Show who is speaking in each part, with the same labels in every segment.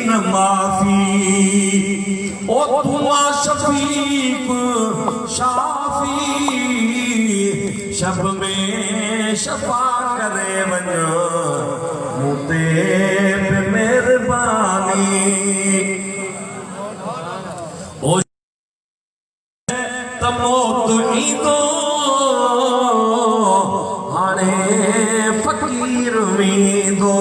Speaker 1: न माफी ओ दुआ शफीक शाफी शब में शफा करे वञो मुते पे मेहरबानी ओ तमोत ईंदो हाणे फकीर वेंदो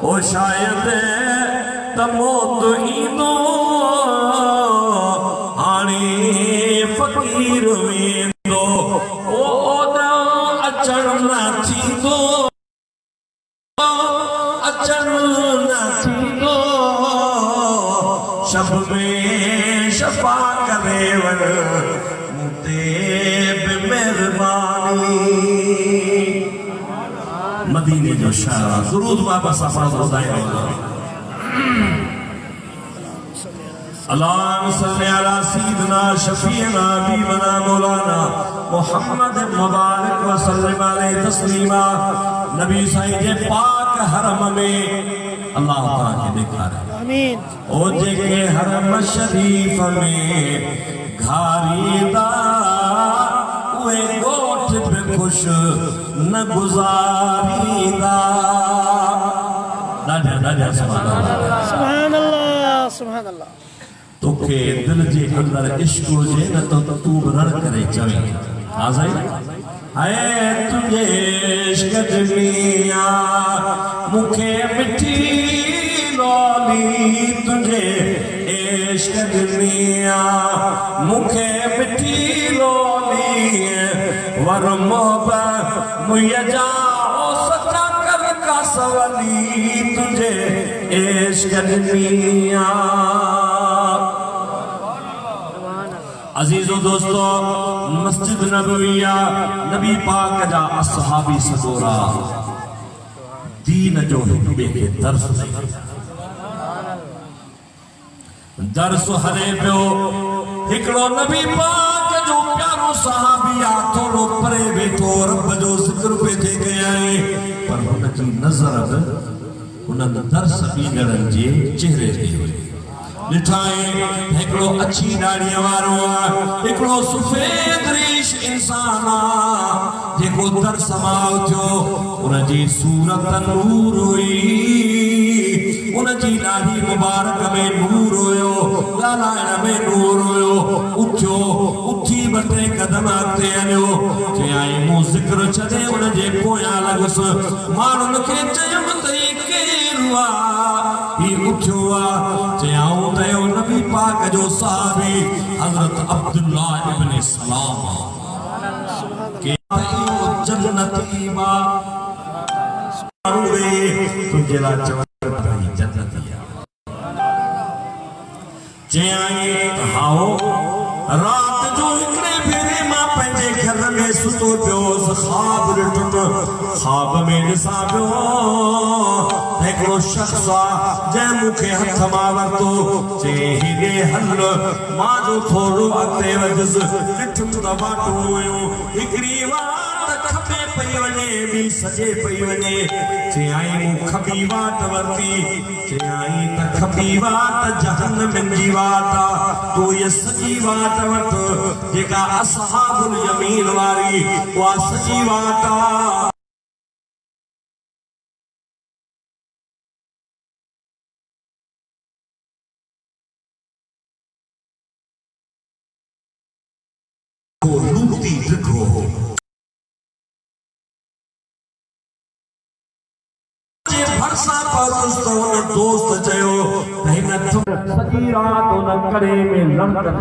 Speaker 1: ओ शायद तमोत ईंदो हाणे फकीर वेंदो ओ अचण न थींदो अचण न थींदो शब में शफा करे वञ मुते बि मेहरबानी मदीने जो शायर दुरूद बाबा सफा ॿुधायो अल्लाहुम्मा सल्ली अला सय्यिदिना शफीअना हबीबना मौलाना मुहम्मद मुबारक व सल्लम अलैहि तस्लीमा नबी साईं जे पाक हरम में अल्लाह ताला के ॾेखारे आमीन ओ जेके हरम शरीफ में घारीदा उहे ॻोठ बि खुश न गुज़ारीदा ॾाढा सुभान अल्लाह सुभान अल्लाह तोखे दिल जे अंदर इश्क हुजे न तो तू रण करे चवे हां साईं हाय तुझे इश्क मिया मुखे मिठी लोली तुझे इश्क मिया मुखे मिठी लोली वर मोहब्बत मुया जा ओ सच्चा कर का सवली तुझे इश्क मिया अजीजो दोस्तों मस्जिद नबविया नबी पाक जा असहाबी सदोरा दीन जो हिक ॿिए खे दर्स हले पियो हिकिड़ो नबी पाक जो प्यारो सहाबी आ थोड़ो परे वेठो रब जो ज़िक्र पे थे गया पर हुनजी नज़र हुननि दर्स ॾींदड़नि जे चेहरे ते हुई ॾिठाई हिकिड़ो अछी दाढ़ीअ वारो आहे हिकिड़ो सफ़ेद रीश इंसान आहे जेको दर समाओ थियो उनजी सूरत नूर हुई उनजी दाढ़ी मुबारक में नूर हुयो ॻाल्हाइण में नूर हुयो उथियो उथी ॿ टे कदम अॻिते हलियो चयाईं मूं ज़िक्र छॾे उनजे पोयां लॻुसि माण्हुनि खे चयुमि त ही केरु आहे ही उथियो आहे चयाऊं त नबी पाक जो सहाबी हज़रत अब्दुल्लाह इब्न सलाम के इहो जन्नती बा माण्हू तुंहिंजे लाइ चवनि त ही जन्नती चयाईं त हाओ रात जो हिकिड़े भेरे मां पंहिंजे घर में सुतो पियो ख्वाब ॾिठुमि ख्वाब में ॾिसां पियो हिकिड़ो शख्स आहे जंहिं मूंखे हथ मां वरितो चई हेॾे हल मां जो थोरो अॻिते वधियुसि ॾिठुमि त वाटूं हुयूं हिकिड़ी वाट खॿे पई वञे ॿी सॼे पई वञे चयाईं मूं खॿी वाट वरिती चयाईं त खॿी वाट जहन्नम जी वाट आहे तूं इहा सॼी वाट वठ जेका असहाबुल यमीन वारी उहा सॼी वाट आहे लूटी ॾिठो भरसा पहुतुसि त हुन दोस्त चयो त हिन सॼी राति हुन करे में लड़ंदो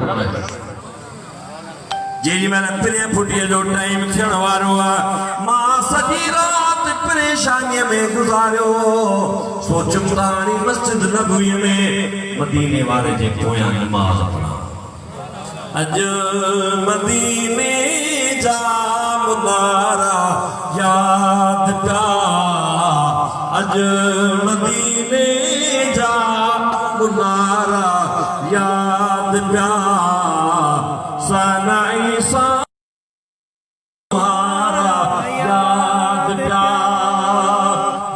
Speaker 1: जेॾी महिल पिरे फुटीअ जो टाइम थियण वारो आहे मां सॼी राति परेशानीअ में गुज़ारियो सोचुमि त हाणे मस्जिद नबवीअ में मदीने वारे जे पोयां नमाज़ पढ़ां अॼु मदीने जा मुनारा यादि पिया अॼु मदीने जा मुनारा यादि पिया सनाई सा यादि पिया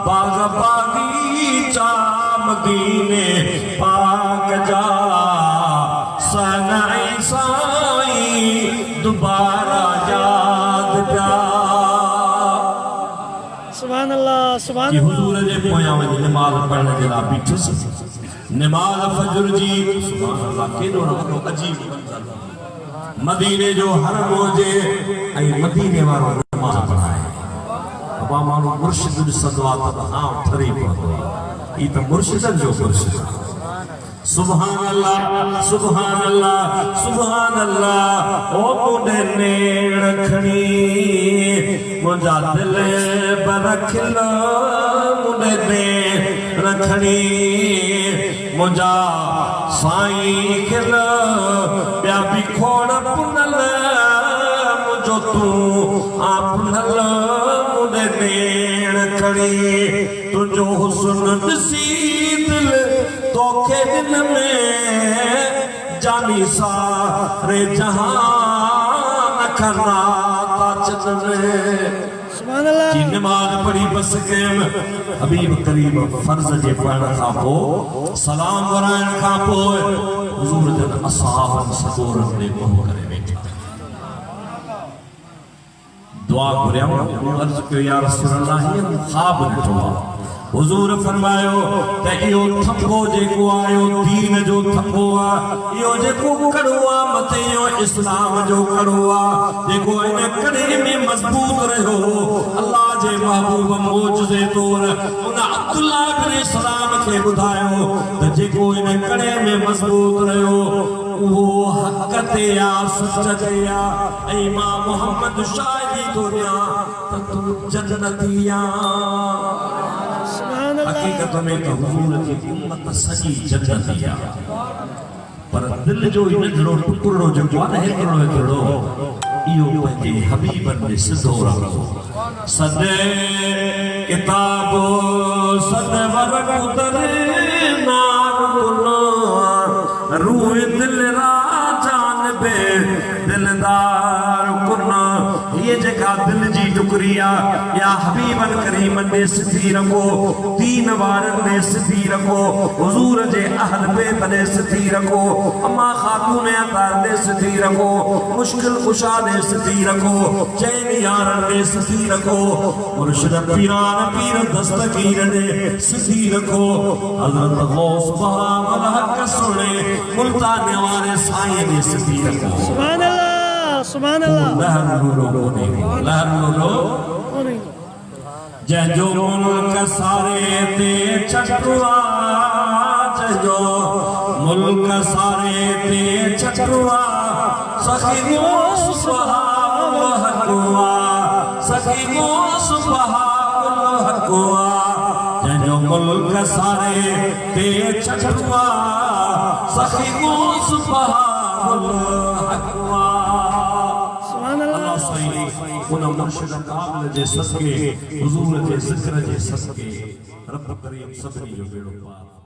Speaker 1: बाग बागीचा मदीने पाक जा सनाई साईं दोबारा याद प्या
Speaker 2: सुभान अल्लाह सुभान
Speaker 1: कि
Speaker 2: अल्लाह
Speaker 1: हुजूर जे पोयां वञी नमाज़ पढ़ण जे लाइ बीठुस नमाज़ फजर जी सुभान अल्लाह केॾो वॾो अजीब मंज़र मदीने जो हरम हुजे ऐं मदीने वारो नमाज़ पढ़ाए बाबा माण्हू मुर्शिद ॾिसंदो आहे त हा ठरी पवंदो आहे ही त मुर्शिदनि जो मुर्शिद आहे सुभान अल्लाह सुभान अल्लाह सुभान अल्लाह ओ मुंडे नेड़ खणी मुंहिंजा दिल बरखिल मुंडे नेड़ खणी मुंहिंजा साईं खिल ॿिया बि खोड़ पुनल मुंहिंजो तूं आपनल मुंडे नेड़ खणी तुंहिंजो हुस्न ॾिसी दिल तोखे दिन में जानी सारे जहान खराता चले
Speaker 2: सुभान अल्लाह
Speaker 1: जी नमाज पढ़ी बस कयम हबीब करीम फर्ज जे पढ़ण खां पोइ सलाम वराइण खां पोइ हुजूर जन असहाबन सगोरन ने मोह करे वेठा दुआ घुरियम अर्ज़ कयो या रसूल अल्लाह हीअ ख़्वाब ॾिठो आहे हुजूर फरमायो त इहो थंबो जेको आयो दीन जो थंबो आहे इहो जेको कड़ो आहे मथे इहो इस्लाम जो कड़ो आहे जेको इन कड़े में मज़बूत रहियो अल्लाह जे महबूब मौजज़े तौर उन अब्दुल्लाह इब्न सलाम खे ॿुधायो त जेको इन कड़े में मज़बूत रहियो उहो हक़ ते आहे सच ते आहे ऐं मां मोहम्मद शाहिदी थो ॾियां त तूं जन्नती आहीं हकीकत में तो हुजूर की उम्मत सजी जन्नती है पर दिल जो इन जड़ो टुकड़ो जो आहे हिकिड़ो हिकिड़ो इहो पंहिंजे हबीबन में सिधो रखो सदे किताबो सदे वरक उतर नार गुनो रूह दिल राजान बे दिलदार कुना ये जगह दिल जी टुकरिया या हबीबन करीमन ने सिधी रखो दीन वारन ने सिधी रखो हुजूर जे अहल बैत ने सिधी रखो अम्मा खातून अतार ने सिधी रखो मुश्किल कुशा ने सिधी रखो चैन यारन ने सिधी रखो मुर्शिद पीरान पीर दस्तगीर ने सिधी रखो हजरत गौस बहावल हक सुने मुल्तान वाले साईं ने सिधी रखो
Speaker 2: सुभान अल्लाह सुभान अल्लाह
Speaker 1: लहर लो जंहिंजो मुल्क सारे ते छटुआ जंहिंजो मुल्क सारे ते छटुआ सखी सुभाव हकुआ सखी सुभाव हकुआ जंहिंजो मुल्क सारे ते छटुआ सखी सुभाव हकुआ उन मुर्शिद कामिल जे सदके हुजूर जे ज़िक्र जे सदके रब करीम सभिनी जो बेड़ो पार